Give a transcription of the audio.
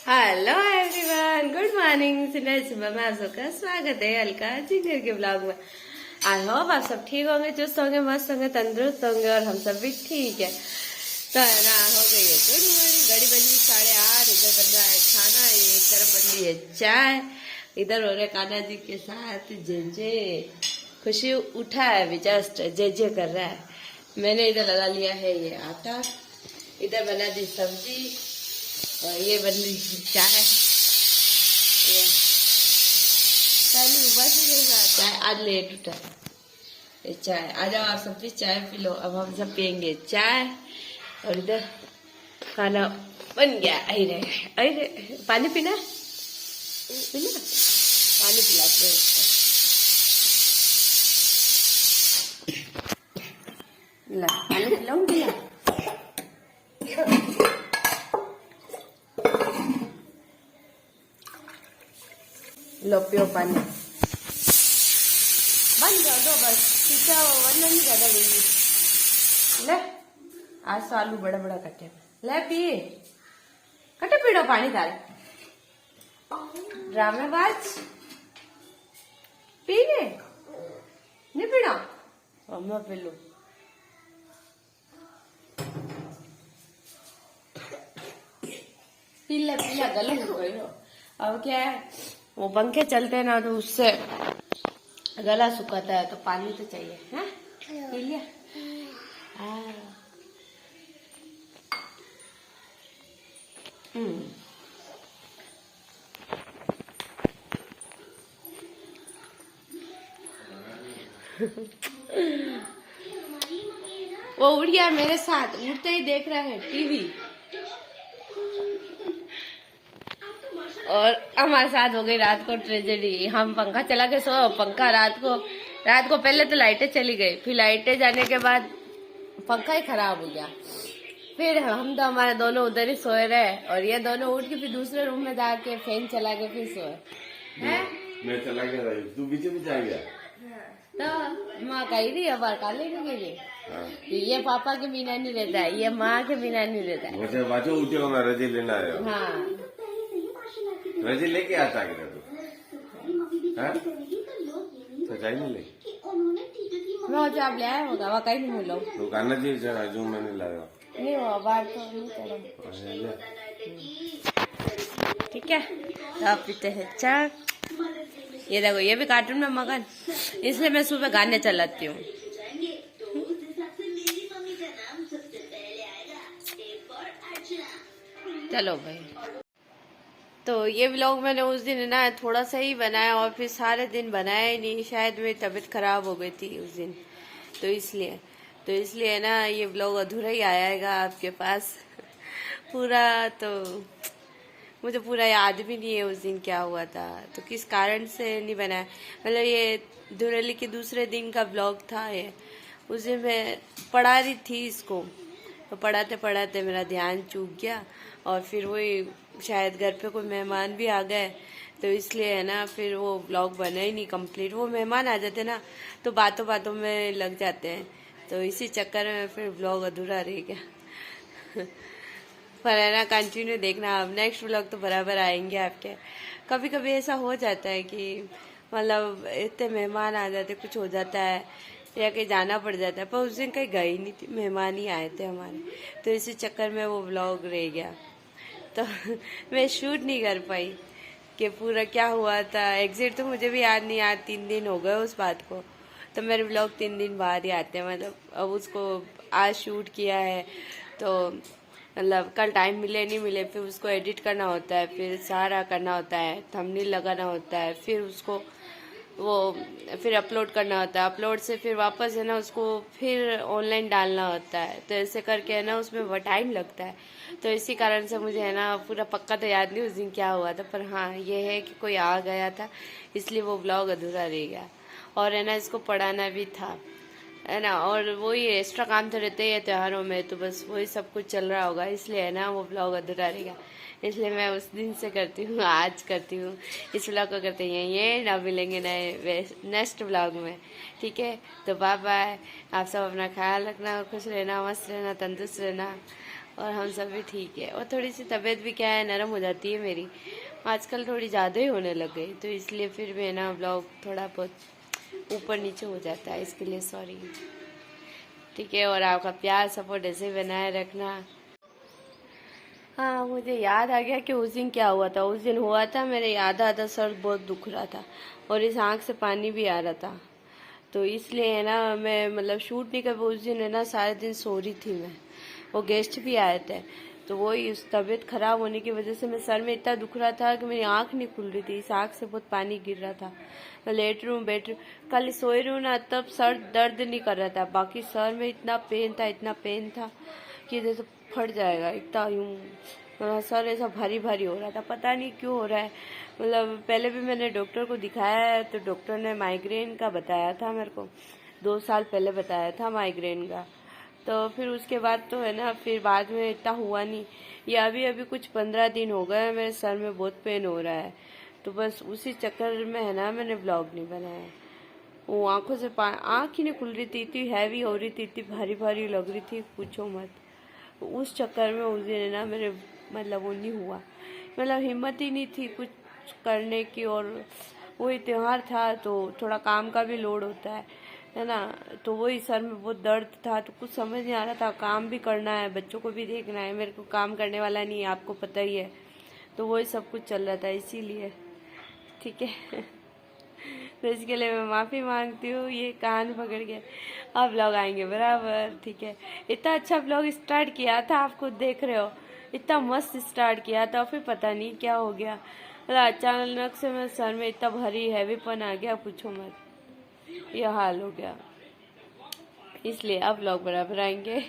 Hello everyone, good morning. सुबह में आप सबका स्वागत है अलका जिंगर के ब्लॉग में। आई होप आप सब ठीक होंगे, चुस्त होंगे, मस्त होंगे, तंदुरुस्त होंगे और हम सब भी ठीक है। तो है ना, हो गई है गुड मॉर्निंग। घड़ी बजी 8:30। इधर बन रहा है खाना, ये एक तरफ बन रही है चाय, इधर हो रहे कान्हा जी के साथ जे। खुशी उठा है अभी जस्ट, जे कर रहा है। मैंने इधर लगा लिया है ये आटा, इधर बना दी सब्जी और ये बन रही चाय। ये पहली चाय आज लेट उठा ये चाय। आ जाओ आप सब भी चाय पी लो। अब हम सब पियेंगे चाय और इधर खाना बन गया। अरे पानी पीना पीना, पानी पिलाते हैं उसको। ला पानी पिलाऊंगी ना। लो पियो पानी। बंद कर दो बस, सीधा वरना नहीं ज्यादा बेगी। ले आज तो आलू बड़ा बड़ा कटे, ले पिए कटे पीड़ो पानी डाल। ड्रामेबाज पीने नहीं पीना, अम्मा पी लो। पीला पीला गले हो गई हो। अब क्या है, वो पंखे चलते हैं ना तो उससे गला सुखाता है, तो पानी तो चाहिए है। पी लिया। वो उड़ गया मेरे साथ, उड़ते ही देख रहा है टीवी। और हमारे साथ हो गई रात को ट्रेजेडी। हम पंखा चला के सो, पंखा रात को पहले तो लाइटें चली गई, फिर लाइटें जाने के बाद पंखा ही खराब हो गया। फिर हम तो हमारे दोनों उधर ही सोए रहे और ये दोनों उठ के फिर दूसरे रूम में जाके फैन चला के फिर सोए हैं। मैं चला गया, तू बीच में जा गया तो माँ कही थी अब काले नहीं गई। ये पापा के बिना नहीं रहता है, ये माँ के बिना नहीं रहता है। बाजू उठे हो, रजी लेना है। हाँ रजी लेके आता है तू, तो जाए नहीं ले रोज आप ले आए होगा, वह कहीं नहीं मिलो तो गाना जी जो मैंने लाया नहीं हो बाहर तो नहीं चलो। ठीक है, तो आप पीते हैं चाय। ये देखो ये भी कार्टून में मगन, इसलिए मैं सुबह गाने चलाती हूँ। चलो भाई, तो ये व्लॉग मैंने उस दिन ना थोड़ा सा ही बनाया और फिर सारे दिन बनाया ही नहीं। शायद मेरी तबीयत खराब हो गई थी उस दिन, तो इसलिए ना ये व्लॉग अधूरा ही आएगा आपके पास पूरा। तो मुझे पूरा याद भी नहीं है उस दिन क्या हुआ था, तो किस कारण से नहीं बनाया। मतलब ये धुरेली के दूसरे दिन का व्लॉग था ये। उस दिन मैं पढ़ा रही थी इसको, तो पढ़ाते पढ़ाते मेरा ध्यान चूक गया और फिर वही शायद घर पे कोई मेहमान भी आ गए, तो इसलिए है ना फिर वो व्लॉग बना ही नहीं कंप्लीट। वो मेहमान आ जाते ना तो बातों बातों में लग जाते हैं, तो इसी चक्कर में फिर व्लॉग अधूरा रह गया। पर है ना कंटिन्यू देखना, अब नेक्स्ट व्लॉग तो बराबर आएंगे आपके। कभी कभी ऐसा हो जाता है कि मतलब इतने मेहमान आ जाते, कुछ हो जाता है या कहीं जाना पड़ जाता है, पर उस दिन कहीं गई नहीं थी, मेहमान ही आए थे हमारे, तो इसी चक्कर में वो व्लॉग रह गया। तो मैं शूट नहीं कर पाई कि पूरा क्या हुआ था एग्जिट, तो मुझे भी याद नहीं। याद 3 दिन हो गए उस बात को, तो मेरे व्लॉग 3 दिन बाद ही आते हैं। मतलब अब उसको आज शूट किया है तो मतलब कल टाइम मिले नहीं मिले, फिर उसको एडिट करना होता है, फिर सारा करना होता है, थंबनेल लगाना होता है, फिर उसको वो फिर अपलोड करना होता है, अपलोड से फिर वापस है ना उसको फिर ऑनलाइन डालना होता है, तो ऐसे करके है ना उसमें वो टाइम लगता है। तो इसी कारण से मुझे है ना पूरा पक्का तो याद नहीं उस दिन क्या हुआ था, पर हाँ ये है कि कोई आ गया था इसलिए वो व्लॉग अधूरा रह गया। और है ना इसको पढ़ाना भी था है ना, और वही एक्स्ट्रा काम तो रहते ही है त्योहारों में, तो बस वही सब कुछ चल रहा होगा, इसलिए है ना वो ब्लॉग अधूरा रहेगा। इसलिए मैं उस दिन से करती हूँ, आज करती हूँ। इस ब्लॉग को करते हैं ये ना, मिलेंगे नए नेक्स्ट ब्लॉग में। ठीक है, तो बाय बाय। आप सब अपना ख्याल रखना, खुश रहना, मस्त रहना, तंदुरुस्त रहना और हम सब भी ठीक है। और थोड़ी सी तबीयत भी क्या है नरम हो जाती है मेरी आजकल, थोड़ी ज़्यादा ही होने लग गई, तो इसलिए फिर भी है ना ब्लॉग थोड़ा बहुत ऊपर नीचे हो जाता है, इसके लिए सॉरी। ठीक है, और आपका प्यार सपोर्ट ऐसे बनाए रखना। हाँ, मुझे याद आ गया कि उस दिन क्या हुआ था। उस दिन हुआ था मेरे आधा आधा सर बहुत दुख रहा था और इस आँख से पानी भी आ रहा था, तो इसलिए है ना मैं मतलब शूट नहीं कर उस दिन है ना सारे दिन सो रही थी मैं। वो गेस्ट भी आए थे, तो वही उस तबीयत खराब होने की वजह से मैं सर में इतना दुख रहा था कि मेरी आँख नहीं खुल रही थी, इस आँख से बहुत पानी गिर रहा था। मैं लेट रही हूँ बैठ रही हूँ, कल सोई रही हूँ ना तब सर दर्द नहीं कर रहा था, बाकी सर में इतना पेन था कि जैसे फट जाएगा, इतना यूँ मेरा सर ऐसा भारी भारी हो रहा था, पता नहीं क्यों हो रहा है। मतलब पहले भी मैंने डॉक्टर को दिखाया है, तो डॉक्टर ने माइग्रेन का बताया था मेरे को, 2 साल पहले बताया था माइग्रेन का। तो फिर उसके बाद तो है ना फिर बाद में इतना हुआ नहीं। ये अभी अभी कुछ 15 दिन हो गए मेरे सर में बहुत पेन हो रहा है, तो बस उसी चक्कर में है ना मैंने ब्लॉग नहीं बनाया। वो आंखों से आँख ही नहीं खुल रही थी, इतनी हैवी हो रही थी, इतनी भारी भारी लग रही थी, पूछो मत। उस चक्कर में उस दिन है ना मेरे मतलब वो नहीं हुआ, मतलब हिम्मत ही नहीं थी कुछ करने की। और वही त्योहार था तो थोड़ा काम का भी लोड होता है ना, तो वही सर में बहुत दर्द था, तो कुछ समझ नहीं आ रहा था। काम भी करना है, बच्चों को भी देखना है, मेरे को काम करने वाला नहीं है, आपको पता ही है, तो वही सब कुछ चल रहा था इसीलिए। ठीक है तो इसके लिए मैं माफ़ी मांगती हूँ, ये कान पकड़ के। अब ब्लॉग आएंगे बराबर, ठीक है। इतना अच्छा ब्लॉग स्टार्ट किया था, आप खुद देख रहे हो, इतना मस्त स्टार्ट किया था, फिर पता नहीं क्या हो गया, अचानक से मेरे सर में इतना भारी हैवीपन आ गया, पूछो मत, यह हाल हो गया। इसलिए अब ब्लॉग बराबर आएंगे।